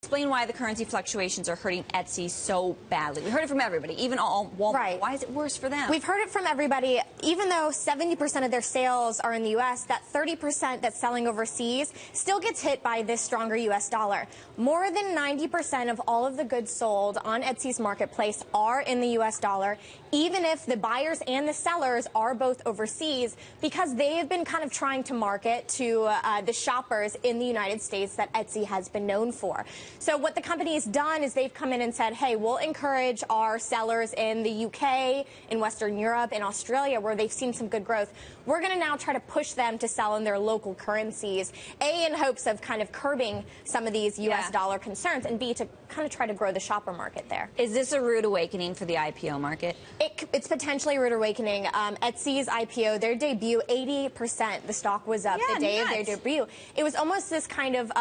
Explain why the currency fluctuations are hurting Etsy so badly. We heard it from everybody, even all Walmart. Right. Why is it worse for them? We've heard it from everybody. Even though 70% of their sales are in the U.S., that 30% that's selling overseas still gets hit by this stronger U.S. dollar. More than 90% of all of the goods sold on Etsy's marketplace are in the U.S. dollar, even if the buyers and the sellers are both overseas, because they have been kind of trying to market to the shoppers in the United States that Etsy has been known for. So what the company has done is they've come in and said, hey, we'll encourage our sellers in the UK, in Western Europe, in Australia, where they've seen some good growth. We're going to now try to push them to sell in their local currencies, A, in hopes of kind of curbing some of these U.S. dollar concerns, and B, to kind of try to grow the shopper market there. Is this a rude awakening for the IPO market? It's potentially a rude awakening. Etsy's IPO, their debut, 80%, the stock was up the day of their debut. It was almost this kind of,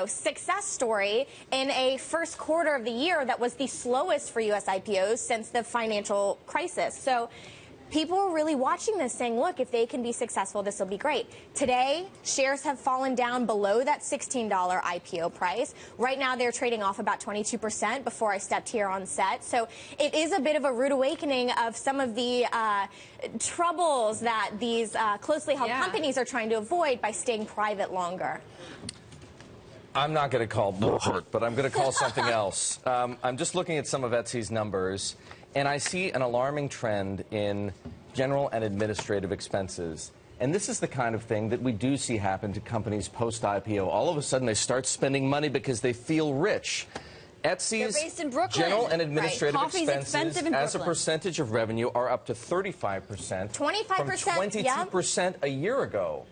success story in a first quarter of the year that was the slowest for U.S. IPOs since the financial crisis. So people are really watching this saying, look, if they can be successful, this will be great. Today, shares have fallen down below that $16 IPO price. Right now, they're trading off about 22% before I stepped here on set. So it is a bit of a rude awakening of some of the troubles that these closely held companies are trying to avoid by staying private longer. I'm not going to call bullshit, but I'm going to call something else. I'm just looking at some of Etsy's numbers, and I see an alarming trend in general and administrative expenses. And this is the kind of thing that we do see happen to companies post-IPO. All of a sudden, they start spending money because they feel rich. Etsy's general and administrative expenses as a percentage of revenue are up to 35%. 25%? From 22% a year ago.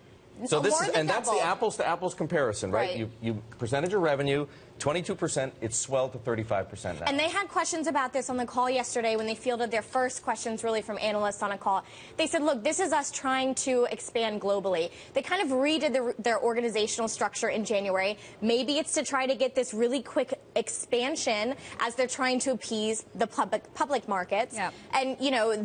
So this is, and that's the apples to apples comparison, right? You percentage of revenue, 22%, it's swelled to 35% now. And they had questions about this on the call yesterday when they fielded their first questions really from analysts on a call. They said, look, this is us trying to expand globally. They kind of redid their organizational structure in January. Maybe it's to try to get this really quick expansion as they're trying to appease the public markets. And,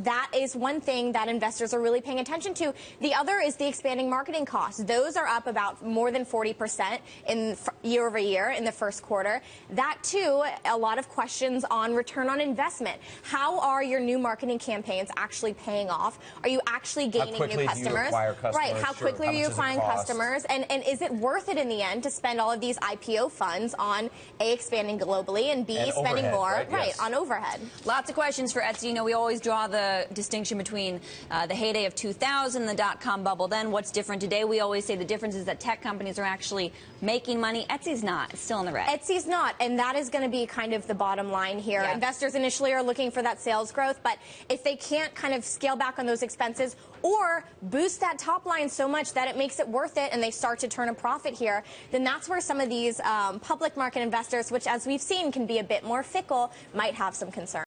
that is one thing that investors are really paying attention to. The other is the expanding marketing costs. Those are up about more than 40% in year over year in the first quarter. That, too, a lot of questions on return on investment. How are your new marketing campaigns actually paying off? Are you actually gaining new customers? Do you acquire customers? Right. How quickly are you acquiring customers? And is it worth it in the end to spend all of these IPO funds on A, expanding globally, and B, spending overhead, more yes. on overhead? Lots of questions for Etsy. We always draw the distinction between the heyday of 2000, the dot-com bubble. Then what's different today? We always say the difference is that tech companies are actually making money. Etsy's not. It's still in the red. Etsy's not, and that is going to be kind of the bottom line here. Investors initially are looking for that sales growth, but if they can't kind of scale back on those expenses or boost that top line so much that it makes it worth it and they start to turn a profit here, then that's where some of these public market investors, which as we've seen can be a bit more fickle, might have some concern.